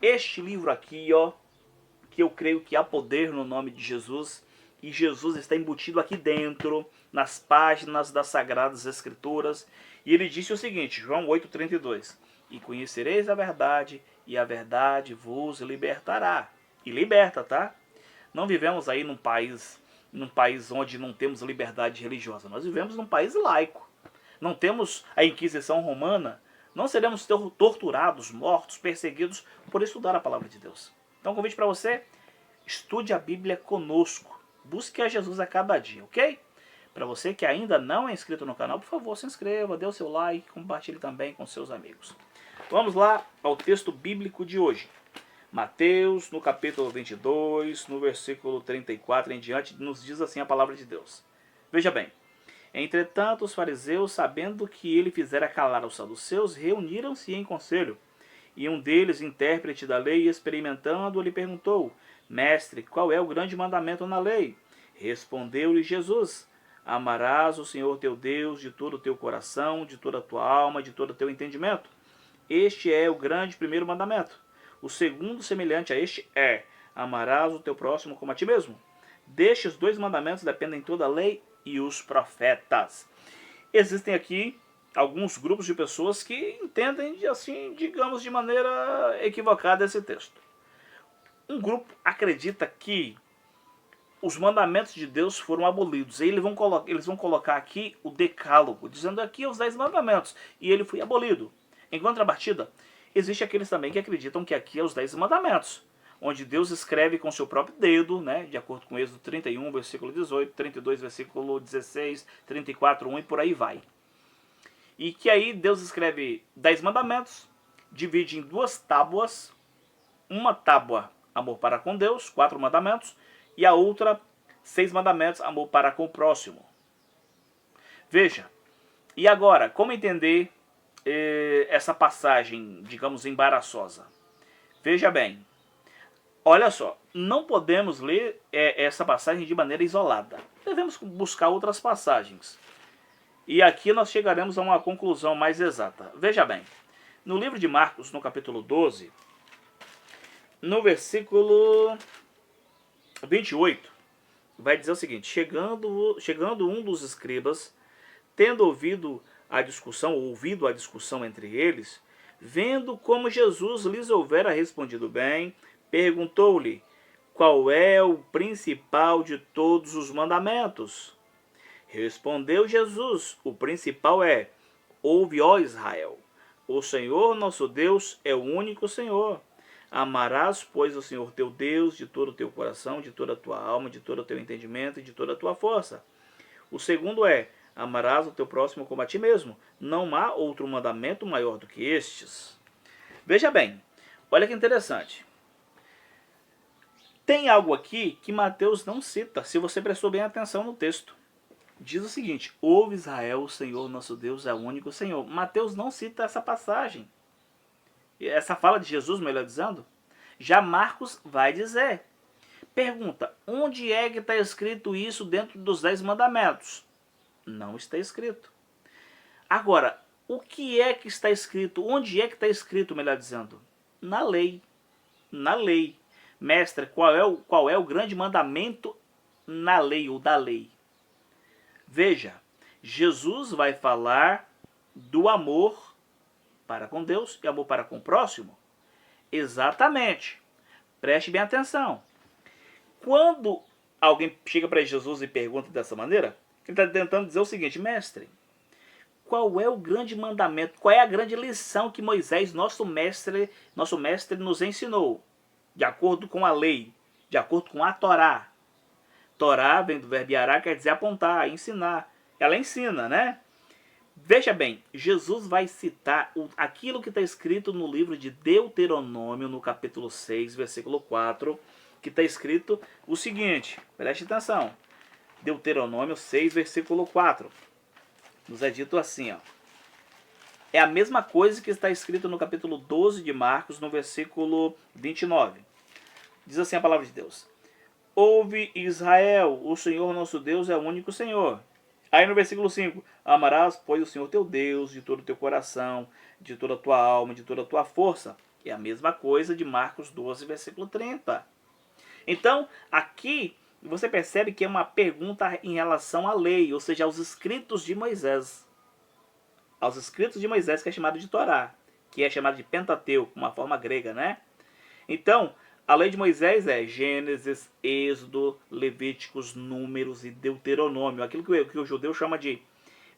Este livro aqui, ó, que eu creio que há poder no nome de Jesus, e Jesus está embutido aqui dentro, nas páginas das Sagradas Escrituras, e ele disse o seguinte, João 8,32, e conhecereis a verdade, e a verdade vos libertará. E liberta, tá? Não vivemos aí num país onde não temos liberdade religiosa, nós vivemos num país laico. Não temos a Inquisição Romana, não seremos torturados, mortos, perseguidos por estudar a palavra de Deus. Então, convite para você, estude a Bíblia conosco. Busque a Jesus a cada dia, ok? Para você que ainda não é inscrito no canal, por favor, se inscreva, dê o seu like, compartilhe também com seus amigos. Vamos lá ao texto bíblico de hoje. Mateus, no capítulo 22, no versículo 34 em diante, nos diz assim a palavra de Deus. Veja bem. Entretanto, os fariseus, sabendo que ele fizera calar os saduceus, reuniram-se em conselho. E um deles, intérprete da lei, experimentando, lhe perguntou: Mestre, qual é o grande mandamento na lei? Respondeu-lhe Jesus: Amarás o Senhor teu Deus de todo o teu coração, de toda a tua alma, de todo o teu entendimento. Este é o grande primeiro mandamento. O segundo, semelhante a este, é: Amarás o teu próximo como a ti mesmo. Destes dois mandamentos dependem toda a lei e os profetas. Existem aqui alguns grupos de pessoas que entendem, assim, digamos, de maneira equivocada esse texto. Um grupo acredita que os mandamentos de Deus foram abolidos. E eles vão colocar aqui o decálogo, dizendo aqui os 10 mandamentos, e ele foi abolido. Em contrapartida, existe aqueles também que acreditam que aqui é os 10 mandamentos, onde Deus escreve com seu próprio dedo, né, de acordo com Êxodo 31, versículo 18, 32, versículo 16, 34, 1 e por aí vai. E que aí Deus escreve 10 mandamentos, divide em duas tábuas, uma tábua, amor para com Deus, 4 mandamentos, e a outra, 6 mandamentos, amor para com o próximo. Veja, e agora, como entender essa passagem, digamos, embaraçosa? Veja bem, olha só, não podemos ler essa passagem de maneira isolada. Devemos buscar outras passagens. E aqui nós chegaremos a uma conclusão mais exata. Veja bem, no livro de Marcos, no capítulo 12, no versículo 28, vai dizer o seguinte: chegando um dos escribas, tendo ouvido a discussão entre eles, vendo como Jesus lhes houvera respondido bem, perguntou-lhe: qual é o principal de todos os mandamentos? Respondeu Jesus: o principal é: ouve, ó Israel, o Senhor nosso Deus é o único Senhor. Amarás, pois, o Senhor teu Deus de todo o teu coração, de toda a tua alma, de todo o teu entendimento e de toda a tua força. O segundo é: amarás o teu próximo como a ti mesmo. Não há outro mandamento maior do que estes. Veja bem, olha que interessante. Tem algo aqui que Mateus não cita, se você prestou bem atenção no texto. Diz o seguinte: ouve Israel, o Senhor nosso Deus é o único Senhor. Mateus não cita essa passagem. Essa fala de Jesus, melhor dizendo. Já Marcos vai dizer. Pergunta: onde é que está escrito isso dentro dos 10 mandamentos? Não está escrito. Agora, o que é que está escrito? Onde é que está escrito, melhor dizendo? Na lei. Na lei. Mestre, qual é o grande mandamento na lei ou da lei? Veja, Jesus vai falar do amor para com Deus e amor para com o próximo. Exatamente. Preste bem atenção. Quando alguém chega para Jesus e pergunta dessa maneira, ele está tentando dizer o seguinte: mestre, qual é o grande mandamento, qual é a grande lição que Moisés, nosso mestre, nos ensinou, de acordo com a lei, de acordo com a Torá? Torá vem do verbo yará, quer dizer apontar, ensinar. Ela ensina, né? Veja bem, Jesus vai citar aquilo que está escrito no livro de Deuteronômio, no capítulo 6, versículo 4, que está escrito o seguinte, preste atenção. Deuteronômio 6, versículo 4. Nos é dito assim, ó. É a mesma coisa que está escrito no capítulo 12 de Marcos, no versículo 29. Diz assim a palavra de Deus: ouve Israel, o Senhor nosso Deus é o único Senhor. Aí no versículo 5, amarás, pois, o Senhor teu Deus de todo o teu coração, de toda a tua alma, de toda a tua força. É a mesma coisa de Marcos 12, versículo 30. Então, aqui você percebe que é uma pergunta em relação à lei, ou seja, aos escritos de Moisés. Aos escritos de Moisés, que é chamado de Torá, que é chamado de Pentateuco, uma forma grega, né? Então, a lei de Moisés é Gênesis, Êxodo, Levíticos, Números e Deuteronômio. Aquilo que o judeu chama de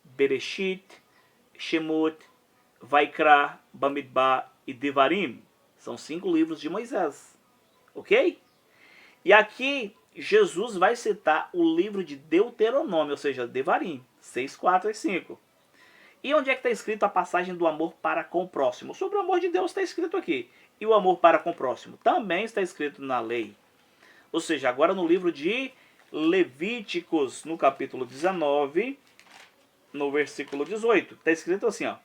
Bereshit, Shemot, Vaikra, Bamidbar e Devarim. São 5 livros de Moisés. Ok? E aqui Jesus vai citar o livro de Deuteronômio, ou seja, Devarim, 6, 4 e 5. E onde é que está escrito a passagem do amor para com o próximo? Sobre o amor de Deus está escrito aqui. E o amor para com o próximo também está escrito na lei. Ou seja, agora no livro de Levíticos, no capítulo 19, no versículo 18, está escrito assim, ó.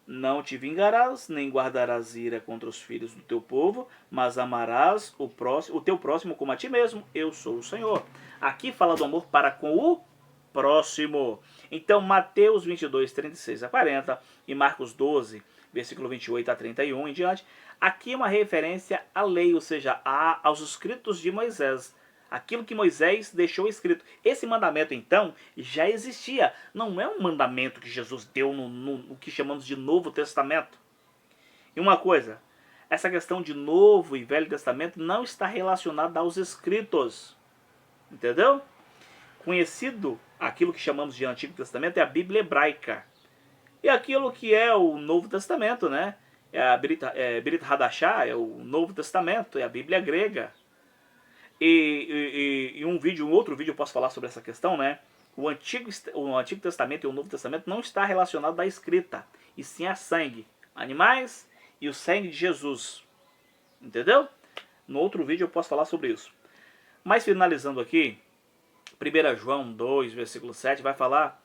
Não te vingarás, nem guardarás ira contra os filhos do teu povo, mas amarás o teu próximo como a ti mesmo. Eu sou o Senhor. Aqui fala do amor para com o próximo. Então, Mateus 22, 36 a 40 e Marcos 12, versículo 28 a 31 em diante. Aqui é uma referência à lei, ou seja, aos escritos de Moisés. Aquilo que Moisés deixou escrito. Esse mandamento, então, já existia. Não é um mandamento que Jesus deu no que chamamos de Novo Testamento. E uma coisa, essa questão de Novo e Velho Testamento não está relacionada aos escritos. Entendeu? Conhecido, aquilo que chamamos de Antigo Testamento é a Bíblia Hebraica. E aquilo que é o Novo Testamento, né? É a Brit Hadashah, é o Novo Testamento, é a Bíblia grega. E um outro vídeo eu posso falar sobre essa questão, né? O Antigo Testamento e o Novo Testamento não está relacionado à escrita, e sim a sangue, animais e o sangue de Jesus. Entendeu? No outro vídeo eu posso falar sobre isso. Mas finalizando aqui, 1 João 2, versículo 7, vai falar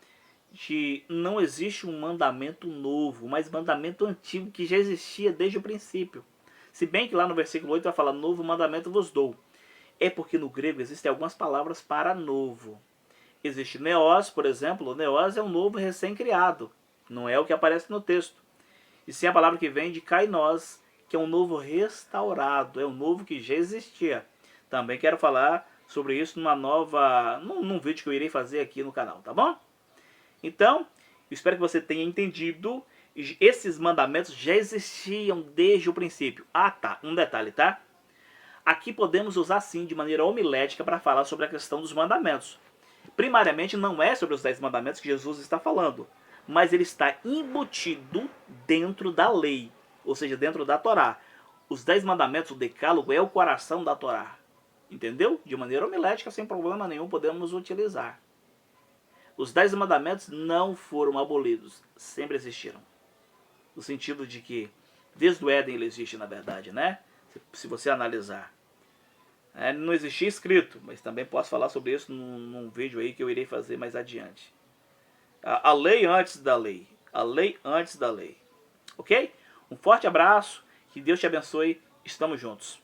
que não existe um mandamento novo, mas mandamento antigo que já existia desde o princípio. Se bem que lá no versículo 8 vai falar, novo mandamento vos dou. É porque no grego existem algumas palavras para novo. Existe neos, por exemplo. O neos é um novo recém-criado. Não é o que aparece no texto. E sim a palavra que vem de kainos, que é um novo restaurado. É um novo que já existia. Também quero falar sobre isso num vídeo que eu irei fazer aqui no canal, tá bom? Então, espero que você tenha entendido. Esses mandamentos já existiam desde o princípio. Ah, tá. Um detalhe, tá? Aqui podemos usar sim de maneira homilética para falar sobre a questão dos mandamentos. Primariamente não é sobre os 10 mandamentos que Jesus está falando, mas ele está embutido dentro da lei, ou seja, dentro da Torá. Os 10 mandamentos, o decálogo, é o coração da Torá. Entendeu? De maneira homilética, sem problema nenhum, podemos utilizar. Os 10 mandamentos não foram abolidos, sempre existiram. No sentido de que, desde o Éden ele existe, na verdade, né? Se você analisar. Não existia escrito, mas também posso falar sobre isso num vídeo aí que eu irei fazer mais adiante. A lei antes da lei. A lei antes da lei. Ok? Um forte abraço, que Deus te abençoe, estamos juntos.